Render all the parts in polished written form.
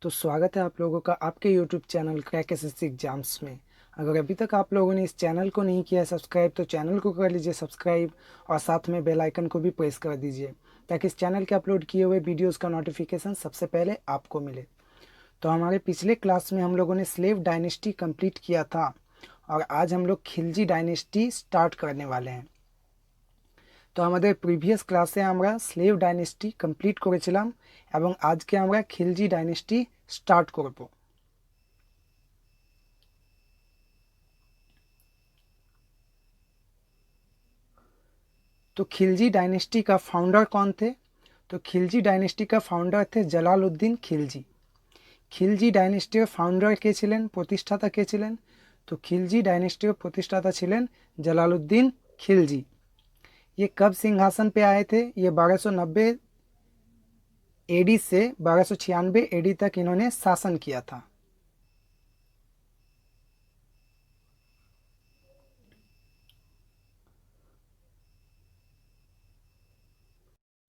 तो स्वागत है आप लोगों का आपके YouTube channel crack SSC exams में। अगर अभी तक आप लोगों ने इस चैनल को नहीं किया है सब्सक्राइब तो चैनल को कर लीजिए सब्सक्राइब और साथ में बेल आइकन को भी प्रेस कर दीजिए ताकि इस चैनल के अपलोड किए हुए वीडियोस का नोटिफिकेशन सबसे पहले आपको मिले। तो हमारे पिछले क्लास में हम लोगों ने स्लेव डायनेस्टी कंप्लीट किया था और आज हम लोग खिलजी डायनेस्टी स्टार्ट करने वाले हैं। তো আমাদের প্রিভিয়াস ক্লাসে আমরা স্লেভ ডাইনেস্টি কমপ্লিট করেছিলাম এবং আজকে আমরা খিলজি ডাইনেস্টি স্টার্ট করব। तो खिलजी डायनेस्टी का फाउंडर कौन थे? तो खिलजी डायनेस्टी का फाउंडर थे जलालुद्दीन खिलजी। खिलजी डायनेस्टिर फाउंडर के छिलेन प्रतिष्ठाता के छिलेन? तो खिलजी डायनेस्टिर प्रतिष्ठाता छिलेन जलालुद्दीन खिलजी। ये कब सिंहासन पे आए थे? ये 1290 एडी से 1296 एडी तक इन्होंने शासन किया था।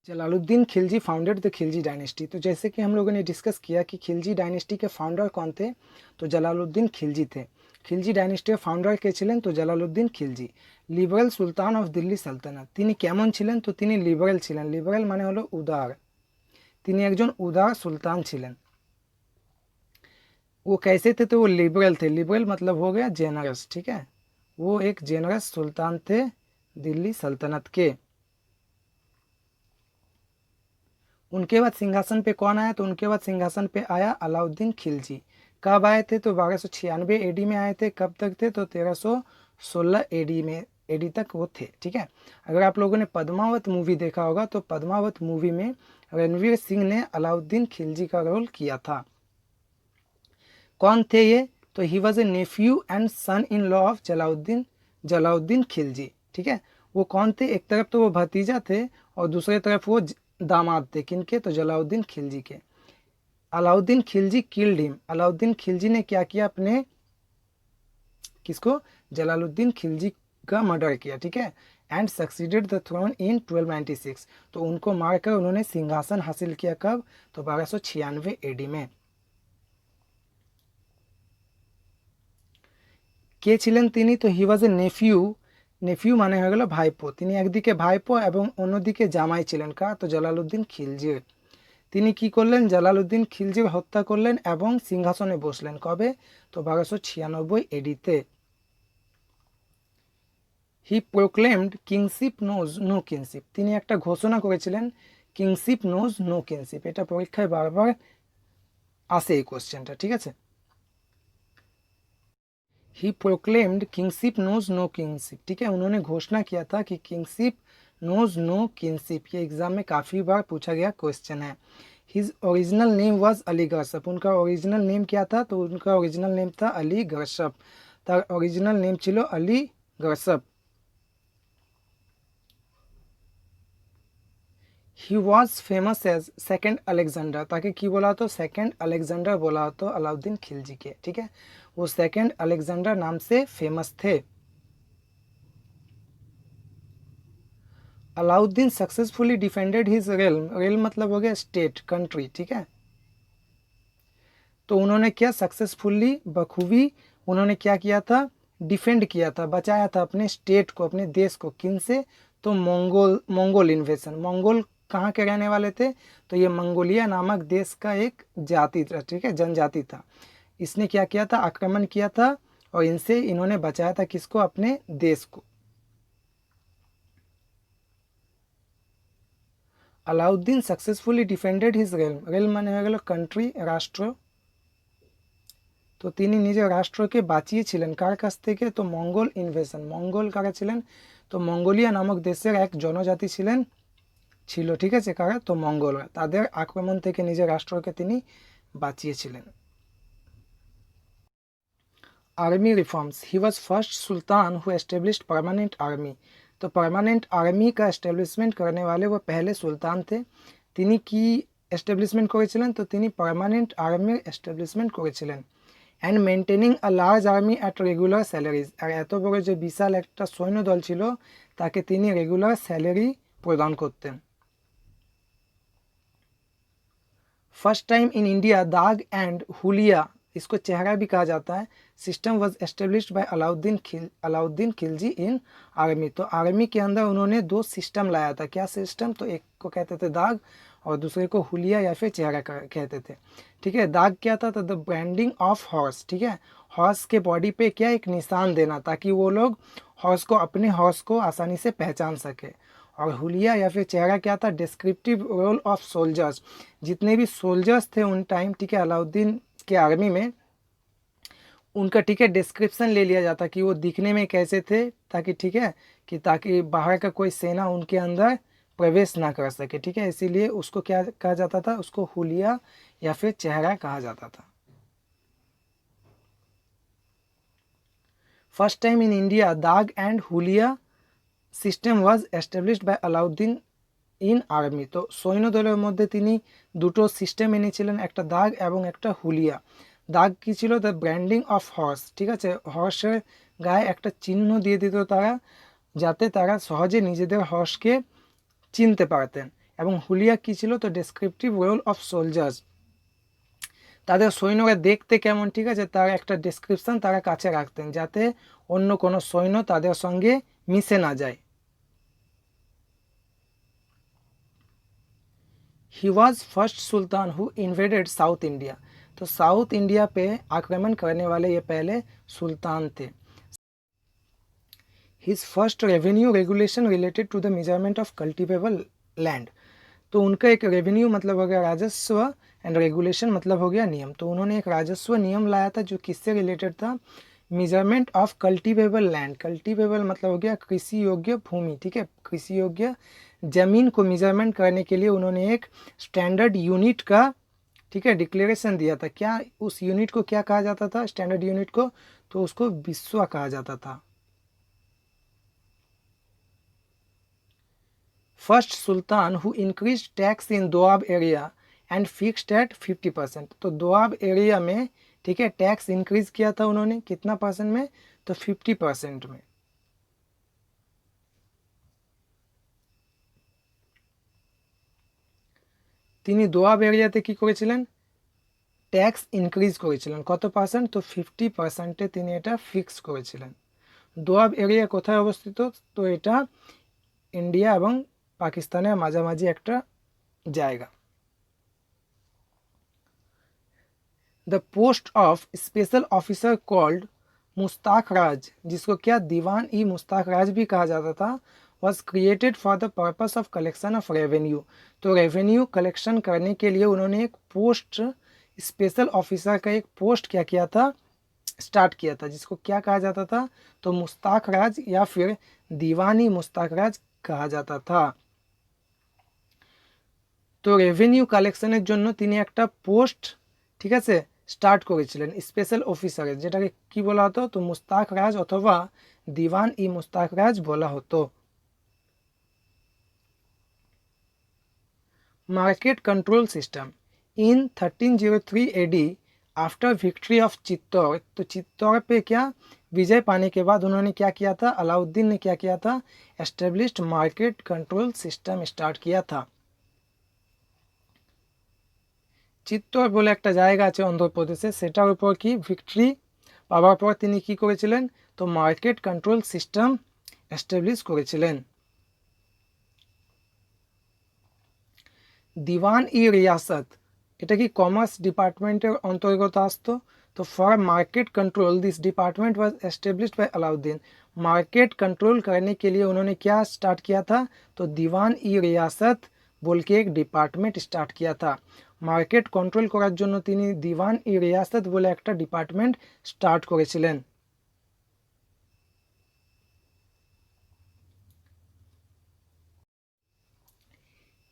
Jalaluddin Khilji founded the Khilji dynasty. तो जैसे कि हम लोगों ने डिस्कस किया कि खिलजी डायनेस्टी के फाउंडर कौन थे, तो जलालुद्दीन खिलजी थे। खिलजी डायनेस्टी फाउंडर के छिलेन तो Jalaluddin Khilji. Liberal Sultan of Delhi सल्तनत তিনি কেমন ছিলেন? তো তিনি লিবারেল ছিলেন। লিবারেল মানে হলো উদার। তিনি একজন উদার সুলতান ছিলেন। वो कैसे थे? तो वो लिबरल थे। लिबरल मतलब हो गया जेनरस, ठीक है। वो एक जेनरस सुल्तान थे दिल्ली सल्तनत के। उनके बाद सिंहासन पे कौन आया? तो उनके बाद सिंहासन पे आया अलाउद्दीन खिलजी। कब आए थे? तो 1296 एडी में आए थे। कब तक थे? तो 1316 एडी में एडी तक वो थे, ठीक है। अगर आप लोगों ने पद्मावत मूवी देखा होगा तो पद्मावत मूवी में रणवीर सिंह ने अलाउद्दीन खिलजी का रोल किया था। कौन थे ये? तो he was a nephew and son in law of Jalaluddin Khilji, ठीक है। वो कौन थे? एक तरफ तो वो भतीजा थे और दूसरी तरफ वो दामाद थे। किनके? तो जलाउद्दीन खिलजी के। Alauddin Khilji killed him. अलाउद्दीन खिलजी ने क्या किया? अपने किसको? जलालुद्दीन खिलजी का मर्डर किया, ठीक है। And succeeded the thrown in 1296। तो उनको मारकर उन्होंने सिंहासन हासिल किया। कब? तो 1296 एडी में। কে ছিলেন তিনি? তো হি ওয়াজ এ নেফিউ। নেফিউ মানে হয়ে গেল ভাইপো। তিনি একদিকে ভাইপো এবং অন্যদিকে জামাই ছিলেন। কার? তো জালালউদ্দিন খিলজির। তিনি কি করলেন? জালালউদ্দিন খিলজির হত্যা করলেন এবং সিংহাসনে বসলেন। কবে? তো 1296 এডিতে। He proclaimed kingship knows no kingship. তিনি একটা ঘোষণা করেছিলেন কিংশিপ নোজ নো কিংশিপ। এটা পরীক্ষায় বারবার আসে এই কোশ্চেনটা, ঠিক আছে। He proclaimed kingship knows no kingship, ठीक है। उन्होंने घोषणा किया था कि किंगशिप नोज नो किंगशिप। ये एग्जाम में काफ़ी बार पूछा गया क्वेश्चन है। His original name was Ali Garshasp. उनका ओरिजिनल नेम क्या था? तो उनका ओरिजिनल नेम था अली गरसप। तार ओरिजिनल नेम छिलो Ali Garshasp. He was famous as second Alexander. ताकि की बोला तो सेकेंड अलेक्जेंडर बोला तो अलाउद्दीन खिलजी के, ठीक है। वो सेकेंड अलेक्जेंडर नाम से फेमस थे। Alauddin successfully defended his realm. Realm मतलब हो गया स्टेट, कंट्री, ठीक है। तो उन्होंने क्या? सक्सेसफुली, बखूबी उन्होंने क्या किया था? डिफेंड किया था, बचाया था अपने स्टेट को, अपने देश को। किन से? तो मंगोल इन्वेजन। मंगोल कहाँ के रहने वाले थे? तो ये मंगोलिया नामक देश का एक जाति था, ठीक है, जनजाति था। इसने क्या किया था? आक्रमण किया था और इनसे इन्होंने बचाया था किसको? अपने देश को। Alauddin successfully defended his realm. Realm माने হয়ে গেল कंट्री, राष्ट्र। তো তিনি নিজের রাষ্ট্রকে বাঁচিয়েছিলেন কার কাছ থেকে? তো মঙ্গল ইনভেশন। মঙ্গল কারা ছিলেন? তো মঙ্গোলিয়া নামক দেশের এক জনজাতি ছিল, ঠিক আছে। কারা? তো মঙ্গলরা। তাদের আক্রমণ থেকে নিজের রাষ্ট্রকে তিনি বাঁচিয়েছিলেন। Army reforms. He was first sultan who established permanent army. तो परमानेंट आर्मी का एस्टेब्लिशमेंट करने वाले वो पहले सुल्तान थे। তিনি কি এস্টাবলিশমেন্ট করেছিলেন? তো তিনি পার্মানেন্ট আর্মির এস্টাবলিশমেন্ট করেছিলেন। And maintaining a large army at regular salaries. আর এত বড় যে বিশাল একটা সৈন্যদল ছিল তাকে তিনি রেগুলার স্যালারি প্রদান করতেন। First time in India dagh and हुलिया, इसको चेहरा भी कहा जाता है, system was established by Alauddin Khilji in army. तो आर्मी के अंदर उन्होंने दो सिस्टम लाया था। क्या सिस्टम? तो एक को कहते थे दाग और दूसरे को हुलिया या फिर चेहरा कहते थे। ठीक है, दाग क्या था? तो द ब्रांडिंग ऑफ हॉर्स। ठीक है, हॉर्स के बॉडी पे क्या एक निशान देना ताकि वो लोग अपने हॉर्स को आसानी से पहचान सके। और हुलिया या फिर चेहरा क्या था? Descriptive roll of soldiers. जितने भी सोल्जर्स थे उन टाइम, ठीक है, अलाउद्दीन के आर्मी में, उनका ठीक है डिस्क्रिप्शन ले लिया जाता कि वो दिखने में कैसे थे, ताकि ठीक है कि ताकि बाहर का कोई सेना उनके अंदर प्रवेश ना कर सके। ठीक है, इसीलिए उसको क्या कहा जाता था? उसको हुलिया या फिर चेहरा कहा जाता था। First time in India dagh and huliya system was established by Alauddin in army. তো সৈন্যদলের মধ্যে তিনি দুটো সিস্টেম এনেছিলেন, একটা দাগ এবং একটা হুলিয়া। দাগ কী ছিল? The branding of horse. ঠিক আছে, হর্সের গায়ে একটা চিহ্ন দিয়ে দিত তারা, যাতে তারা সহজে নিজেদের হর্সকে চিনতে পারতেন। এবং হুলিয়া কী ছিল? তো ডেসক্রিপটিভ রোল অফ সোলজার্স, তাদের সৈন্যরা দেখতে কেমন, ঠিক আছে, তার একটা ডেসক্রিপশন তারা কাছে রাখতেন যাতে অন্য কোনো সৈন্য তাদের সঙ্গে মিশে না যায়। He was first sultan who invaded South India. तो साउथ इंडिया पे आक्रमण करने वाले ये पहले सुल्तान थे। His first revenue regulation related to the measurement of cultivable land. तो उनका एक रेवेन्यू मतलब हो गया राजस्व एंड रेगुलेशन मतलब हो गया नियम। तो उन्होंने एक राजस्व नियम लाया था जो किससे रिलेटेड था? Measurement of cultivable land. Cultivable मतलब हो गया कृषि योग्य भूमि। ठीक है, कृषि योग्य जमीन को मेजरमेंट करने के लिए उन्होंने एक स्टैंडर्ड यूनिट का, ठीक है, डिक्लेरेशन दिया था। क्या उस यूनिट को क्या कहा जाता था? स्टैंडर्ड यूनिट को, तो उसको बिस्वा कहा जाता था। First sultan who increase tax in Doab area and fixed at 50%। तो दोआब एरिया में, ठीक है, टैक्स इंक्रीज किया था उन्होंने, कितना परसेंट में? तो 50% में। তিনি দোয়াব এরিয়াতে কি করেছিলেন? ট্যাক্স ইনক্রিজ করেছিলেন। কত পার্সেন্ট? তো 50%-এ তিনি এটা ফিক্স করেছিলেন। দোয়াব এরিয়া কোথায় অবস্থিত? তো এটা ইন্ডিয়া এবং পাকিস্তানের মাঝামাঝি একটা জায়গা। The post of special officer called मुस्ताक राज, जिसको क्या दीवान ई मुस्ताक राज भी कहा जाता था, was created for the purpose of collection of revenue. तो रेवेन्यू कलेक्शन करने के लिए उन्होंने एक पोस्ट, स्पेशल ऑफिसर का एक पोस्ट क्या किया था? स्टार्ट किया था, जिसको क्या कहा जाता था? तो मुस्ताक राज या फिर दीवानी मुस्ताक राज कहा जाता था। তো রেভিনিউ কালেকশনের জন্য তিনি একটা পোস্ট, ঠিক আছে, স্টার্ট করেছিলেন স্পেশাল অফিসারের, যেটাকে কি বলা হতো? তো মুস্তাক রাজ অথবা দিওয়ান ই মুস্তাক রাজ বলা হতো। Market control system in 1303 AD after victory of Chittor. तो चित्तौड़ पे क्या विजय पाने के बाद उन्होंने क्या किया था? अलाउद्दीन ने क्या किया था? Established market control system start किया था। চিত্তর বলে একটা জায়গা আছে অন্ধ্রপ্রদেশে, সেটার উপর কি ভিক্টরি পাওয়ার পর তিনি কি করেছিলেন? তো মার্কেট কন্ট্রোল সিস্টেম এস্টাবলিশ করেছিলেন। দিওয়ান ই রিয়াসত, এটা কি কমার্স ডিপার্টমেন্টের অন্তর্গত আসতো। तो for market control this department was established by Alauddin. Market control करने के लिए उन्होंने क्या स्टार्ट किया था? तो दीवान इ रियासत बोल के एक डिपार्टमेंट स्टार्ट किया था। মার্কেট কন্ট্রোল করার জন্য তিনি দিওয়ান ই রিয়াসত বলে একটা ডিপার্টমেন্ট স্টার্ট করেছিলেন।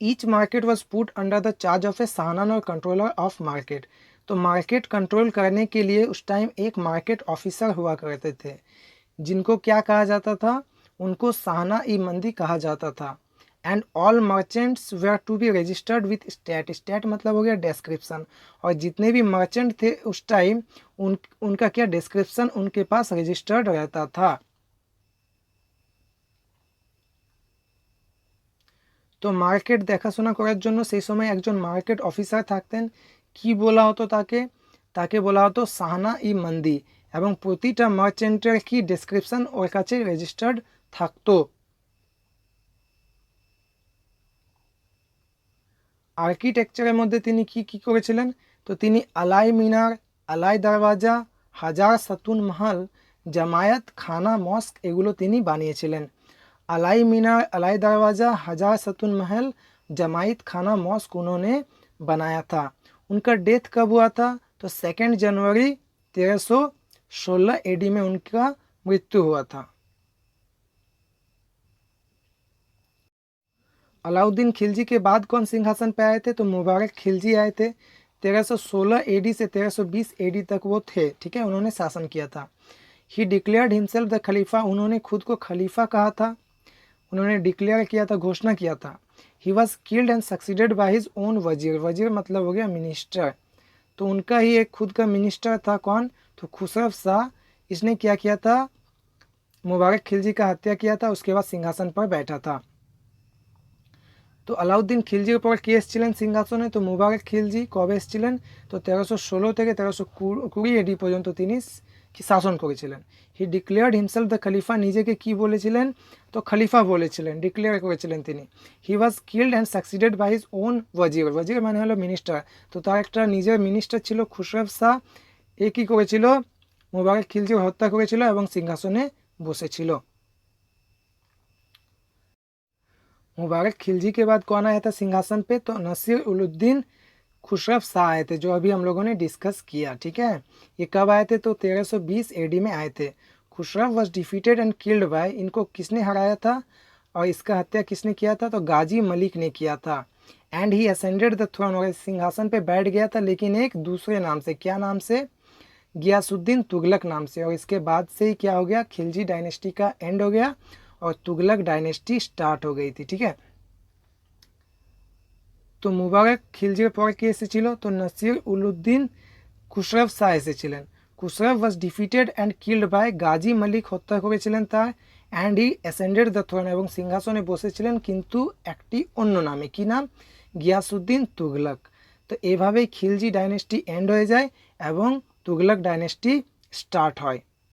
Each market was put under the charge of a साहनान और कंट्रोलर ऑफ मार्केट। तो मार्केट कंट्रोल करने के लिए उस टाइम एक मार्केट ऑफिसर हुआ करते थे, जिनको क्या कहा जाता था? उनको साहना ई मंदी कहा जाता था। And all merchants were to be registered with state. State मतलब हो गया डिस्क्रिप्शन, और जितने भी मर्चेंट थे उस टाइम उनका क्या डिस्क्रिप्शन उनके पास रजिस्टर्ड रहता था। তো মার্কেট দেখাশোনা করার জন্য সেই সময় একজন মার্কেট অফিসার থাকতেন। কি বলা হতো তাকে? তাকে বলা হতো সাহানা ই মন্দি, এবং প্রতিটা মার্চেন্টের কি ডেসক্রিপশন ওর কাছে রেজিস্টার্ড থাকতো। আর্কিটেকচারের মধ্যে তিনি কি কি করেছিলেন? তো তিনি আলাই মিনার, আলাই দরওয়াজা, হাজার সাতুন মহল, জামায়াত খানা মস্ক এগুলো তিনি বানিয়েছিলেন। अलाई मीनार, अलाई दरवाज़ा, हजार सतुन महल, जमायत खाना मॉस्क उन्होंने बनाया था। उनका डेथ कब हुआ था? तो 2 जनवरी 1316 एडी में उनका मृत्यु हुआ था। अलाउद्दीन खिलजी के बाद कौन सिंहासन पे आए थे? तो मुबारक खिलजी आए थे। 1316 एडी से 1320 एडी तक वो थे, ठीक है, उन्होंने शासन किया था। ही डिक्लेयर्ड हिमसेल्फ द खलीफा, उन्होंने खुद को खलीफा कहा था, उन्होंने डिक्लेयर किया था, घोषणा किया था। He was killed and succeeded by his own वजीर, वजीर मतलब हो गया मिनिस्टर, तो उनका ही एक खुद का मिनिस्टर था, कौन? तो खुसरव शाह। इसने क्या किया था? मुबारक खिलजी का हत्या किया था, उसके बाद सिंहासन पर बैठा था। तो अलाउद्दीन खिलजिর উপর কে এসেছিলেন সিংহাসনে? তো মুবারক খিলজি। কবে এসেছিলেন? তো 1316 থেকে 1320 এডি পর্যন্ত তিনি শাসন করেছিলেন। হি ডিক্লেয়ার্ড হিমসেলফ দ্য খলিফা, নিজেকে কি বলেছিলেন? তো খলিফা বলেছিলেন, ডিক্লেয়ার করেছিলেন তিনি। He was killed and succeeded by his own ওয়াজির, ওয়াজির মানে হলো মিনিস্টার, তো তার একটা নিজের মিনিস্টার ছিল খুসরব শাহ। এ কী করেছিল? মুবারক খিলজির হত্যা করেছিল এবং সিংহাসনে বসেছিল। मुबारक खिलजी के बाद कौन आया था सिंहासन पे? तो नसीर उलुद्दीन खुसरव शाह आए थे, जो अभी हम लोगों ने डिस्कस किया, ठीक है। ये कब आए थे? तो 1320 एडी में आए थे। Khusrau was defeated and killed by, इनको किसने हराया था और इसका हत्या किसने किया था? तो गाजी मलिक ने किया था। And he ascended the throne, और सिंहासन पे बैठ गया था, लेकिन एक दूसरे नाम से। क्या नाम से? गियासुद्दीन तुगलक नाम से। और इसके बाद से ही क्या हो गया? खिलजी डायनेस्टी का एंड हो गया और तुगलक डायनेस्टी स्टार्ट हो गई थी, ठीक है। তো মুবারক খিলজির পর কে এসেছিল? তো নাসির উলুদ্দিন খুসরব শাহ এসেছিলেন। Khusrau was defeated and killed by, Ghazi Malik হত্যা করেছিলেন তার। And he ascended the throne, এবং সিংহাসনে বসেছিলেন কিন্তু একটি অন্য নামে। কি নাম? গিয়াসুদ্দিন তুগলক। তো এভাবেই খিলজি ডাইনেস্টি এন্ড হয়ে যায় এবং তুগলক ডাইনেস্টি স্টার্ট হয়।